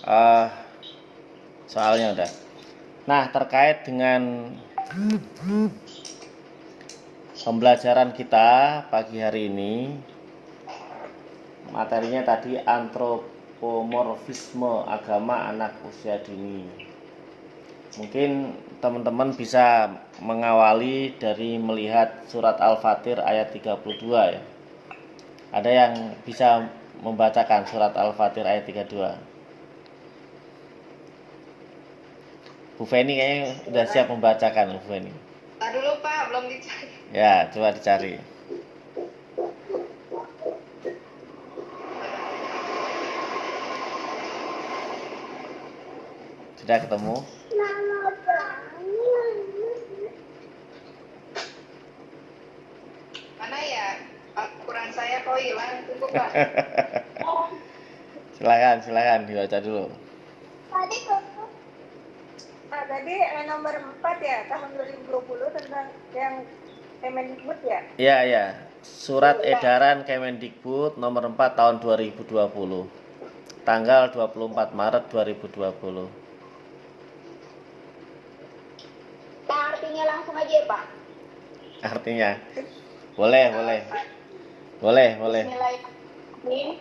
eh soalnya udah. Nah, terkait dengan pembelajaran kita pagi hari ini, materinya tadi antropomorfisme agama anak usia dini. Mungkin teman-teman bisa mengawali dari melihat surat Al-Fatir ayat 32 ya. Ada yang bisa membacakan surat Al-Fatir ayat 32? Bu Feni kayaknya udah siap membacakan, Bu Feni. Dulu Pak, belum dicari. Ya, coba dicari. Sudah ketemu? Mana ya? Al-Quran saya kok hilang, tunggu Pak. Silakan dibaca dulu. Tadi nomor 4 ya, tahun 2020 tentang yang Kemendikbud ya? Iya. Surat edaran Kemendikbud nomor 4 tahun 2020. Tanggal 24 Maret 2020. Nah, artinya langsung aja ya, Pak. Artinya? Boleh. Bismillahirrahmanirrahim.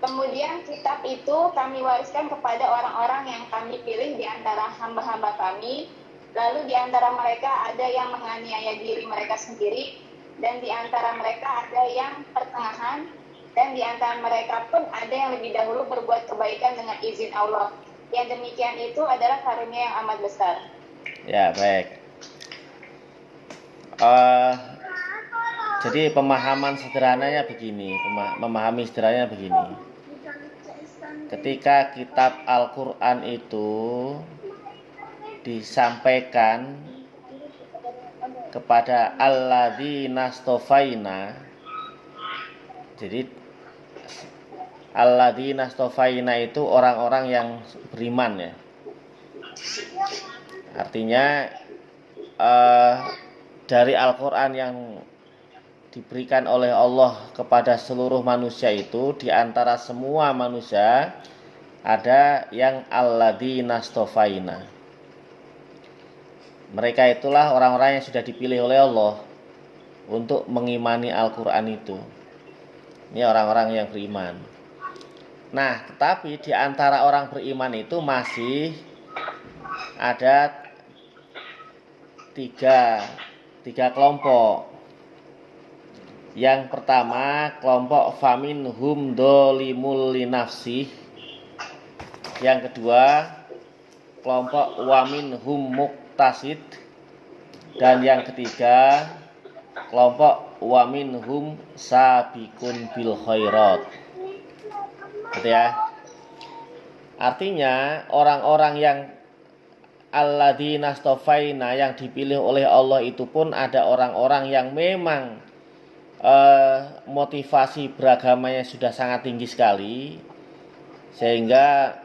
Kemudian kitab itu kami wariskan kepada orang-orang yang kami pilih di antara hamba-hamba kami. Lalu di antara mereka ada yang menganiaya diri mereka sendiri, dan di antara mereka ada yang pertengahan, dan di antara mereka pun ada yang lebih dahulu berbuat kebaikan dengan izin Allah. Yang demikian itu adalah karunia yang amat besar. Ya, baik. Jadi pemahaman sederhananya begini, memahami sederhananya begini. Ketika kitab Al-Quran itu disampaikan kepada alladzina stofaina, jadi alladzina stofaina itu orang-orang yang beriman ya. Artinya dari Al-Quran yang diberikan oleh Allah kepada seluruh manusia itu, di antara semua manusia ada yang alladzina stofaina. Mereka itulah orang-orang yang sudah dipilih oleh Allah untuk mengimani Al-Quran itu. Ini orang-orang yang beriman. Nah, tetapi di antara orang beriman itu masih ada tiga kelompok. Yang pertama, kelompok faminhum dolimul linafsih. Yang kedua, kelompok waminhum muktasid. Dan yang ketiga, kelompok waminhum sabikun bil khairat. Gitu ya. Artinya orang-orang yang alladzina stofaina yang dipilih oleh Allah itu pun ada orang-orang yang memang motivasi beragamanya sudah sangat tinggi sekali, sehingga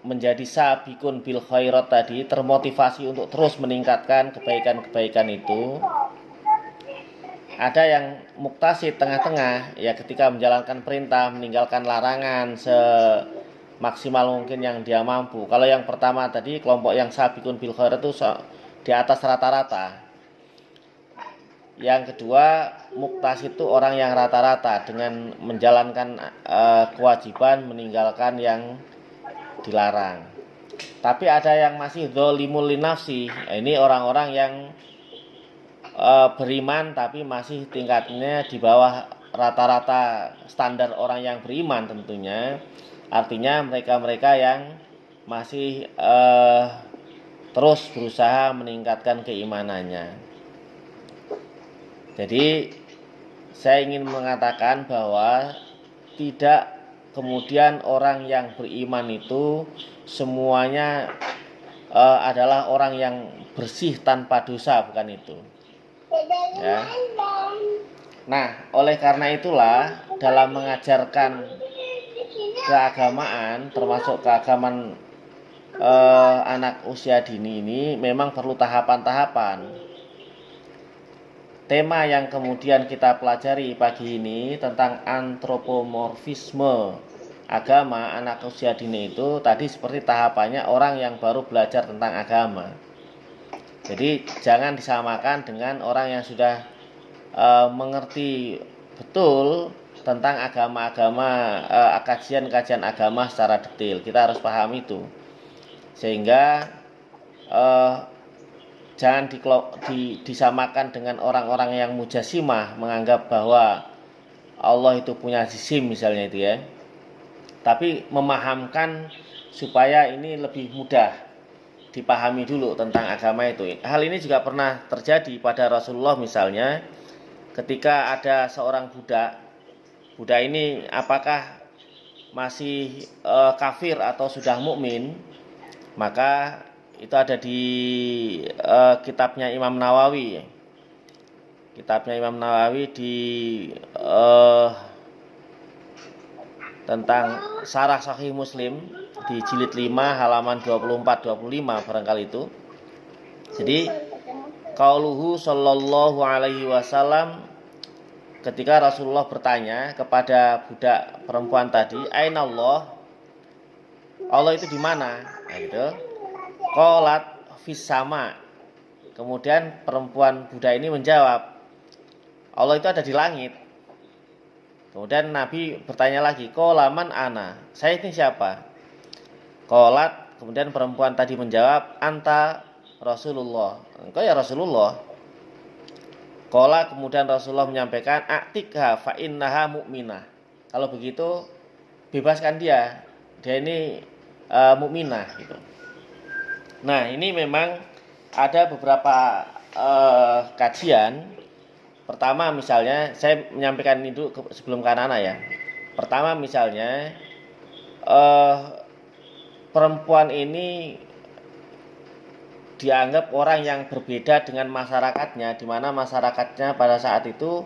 menjadi sabikun bil khairat tadi, termotivasi untuk terus meningkatkan kebaikan-kebaikan itu. Ada yang muktasid tengah-tengah, ya ketika menjalankan perintah, meninggalkan larangan semaksimal mungkin yang dia mampu. Kalau yang pertama tadi, kelompok yang sabikun bil khairat itu di atas rata-rata. Yang kedua, muktasid itu orang yang rata-rata dengan menjalankan kewajiban, meninggalkan yang dilarang. Tapi ada yang masih dzolimul linafsi. Ini orang-orang yang beriman tapi masih tingkatnya di bawah rata-rata standar orang yang beriman tentunya. Artinya mereka-mereka yang masih terus berusaha meningkatkan keimanannya. Jadi saya ingin mengatakan bahwa tidak kemudian orang yang beriman itu semuanya adalah orang yang bersih tanpa dosa, bukan itu ya. Nah, oleh karena itulah dalam mengajarkan keagamaan, termasuk keagamaan anak usia dini ini memang perlu tahapan-tahapan. Tema yang kemudian kita pelajari pagi ini tentang antropomorfisme agama anak usia dini itu tadi seperti tahapannya orang yang baru belajar tentang agama. Jadi jangan disamakan dengan orang yang sudah mengerti betul tentang agama-agama, kajian-kajian agama secara detail. Kita harus paham itu, sehingga jangan disamakan dengan orang-orang yang mujasimah, menganggap bahwa Allah itu punya jisim misalnya itu ya. Tapi memahamkan supaya ini lebih mudah dipahami dulu tentang agama itu. Hal ini juga pernah terjadi pada Rasulullah misalnya, ketika ada seorang budak ini apakah masih kafir atau sudah mukmin, maka itu ada di kitabnya Imam Nawawi. Kitabnya Imam Nawawi di tentang Syarah Sahih Muslim di jilid 5 halaman 24-25 barangkali itu. Jadi qauluhu sallallahu alaihi wasallam, ketika Rasulullah bertanya kepada budak perempuan tadi, "Aina Allah?" Allah itu di mana? Nah, gitu. Qalat fis sama. Kemudian perempuan budak ini menjawab, Allah itu ada di langit. Kemudian Nabi bertanya lagi, qala man ana? Saya ini siapa? Qalat, kemudian perempuan tadi menjawab, anta Rasulullah. Engkau ya Rasulullah. Qala, kemudian Rasulullah menyampaikan, a'tikha fa innaha mu'minah. Kalau begitu bebaskan dia. Dia ini mukminah gitu. Nah, ini memang ada beberapa kajian. Pertama misalnya, saya menyampaikan ini dulu sebelum ke anak-anak ya. Pertama misalnya, perempuan ini dianggap orang yang berbeda dengan masyarakatnya, di mana masyarakatnya pada saat itu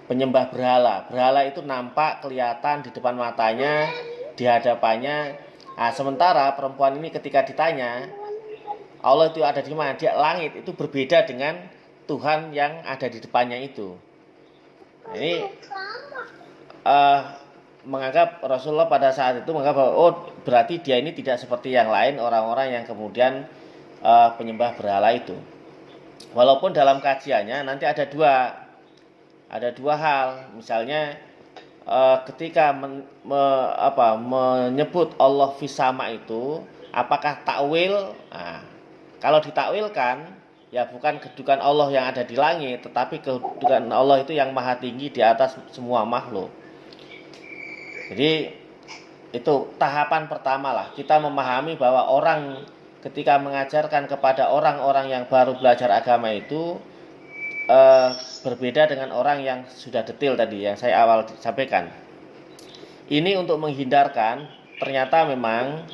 penyembah berhala. Berhala itu nampak, kelihatan di depan matanya, di hadapannya. Nah, sementara perempuan ini ketika ditanya, Allah itu ada di mana? Di langit. Itu berbeda dengan Tuhan yang ada di depannya itu. Nah, ini menganggap Rasulullah pada saat itu menganggap bahwa, oh berarti dia ini tidak seperti yang lain, orang-orang yang kemudian penyembah berhala itu. Walaupun dalam kajiannya nanti ada dua hal. Misalnya ketika menyebut Allah fisama itu, apakah takwil? Nah, kalau ditakwilkan, ya bukan kedudukan Allah yang ada di langit, tetapi kedudukan Allah itu yang maha tinggi di atas semua makhluk. Jadi itu tahapan pertama lah, kita memahami bahwa orang ketika mengajarkan kepada orang-orang yang baru belajar agama itu berbeda dengan orang yang sudah detail tadi yang saya awal sampaikan. Ini untuk menghindarkan ternyata memang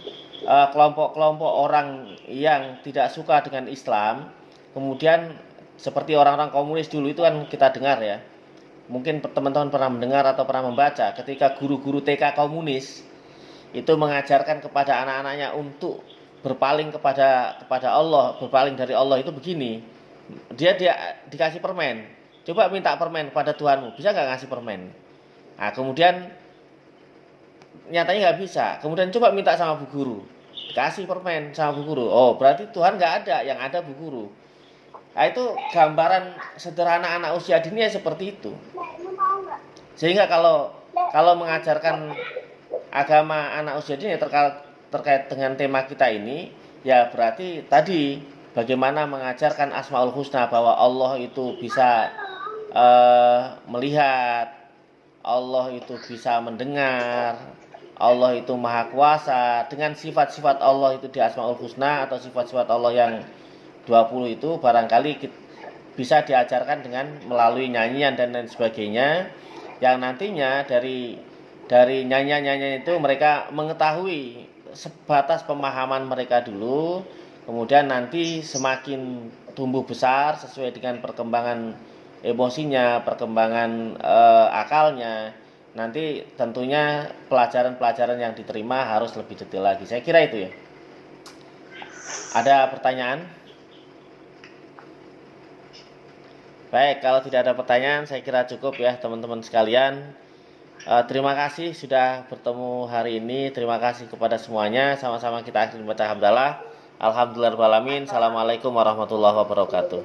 kelompok-kelompok orang yang tidak suka dengan Islam, kemudian seperti orang-orang komunis dulu itu kan kita dengar ya. Mungkin teman-teman pernah mendengar atau pernah membaca ketika guru-guru TK komunis itu mengajarkan kepada anak-anaknya untuk berpaling kepada Allah, berpaling dari Allah itu begini. Dia dikasih permen. Coba minta permen kepada Tuhanmu, bisa nggak ngasih permen? Nah, kemudian nyatanya nggak bisa. Kemudian coba minta sama bu guru, dikasih permen sama bu guru. Oh, berarti Tuhan nggak ada, yang ada bu guru. Nah, itu gambaran sederhana anak usia dini ya seperti itu. Sehingga kalau mengajarkan agama anak usia dini terkait dengan tema kita ini, ya berarti tadi bagaimana mengajarkan Asmaul Husna, bahwa Allah itu bisa melihat, Allah itu bisa mendengar, Allah itu maha kuasa. Dengan sifat-sifat Allah itu di Asmaul Husna atau sifat-sifat Allah yang 20 itu barangkali bisa diajarkan dengan melalui nyanyian dan lain sebagainya, yang nantinya dari nyanyian-nyanyian itu mereka mengetahui sebatas pemahaman mereka dulu, kemudian nanti semakin tumbuh besar sesuai dengan perkembangan emosinya, perkembangan akalnya, nanti tentunya pelajaran-pelajaran yang diterima harus lebih detail lagi. Saya kira itu ya. Ada pertanyaan? Baik, kalau tidak ada pertanyaan saya kira cukup ya teman-teman sekalian. Terima kasih sudah bertemu hari ini. Terima kasih kepada semuanya. Sama-sama kita akhiri baca hamdalah. Alhamdulillahirobbilalamin. Assalamualaikum warahmatullahi wabarakatuh.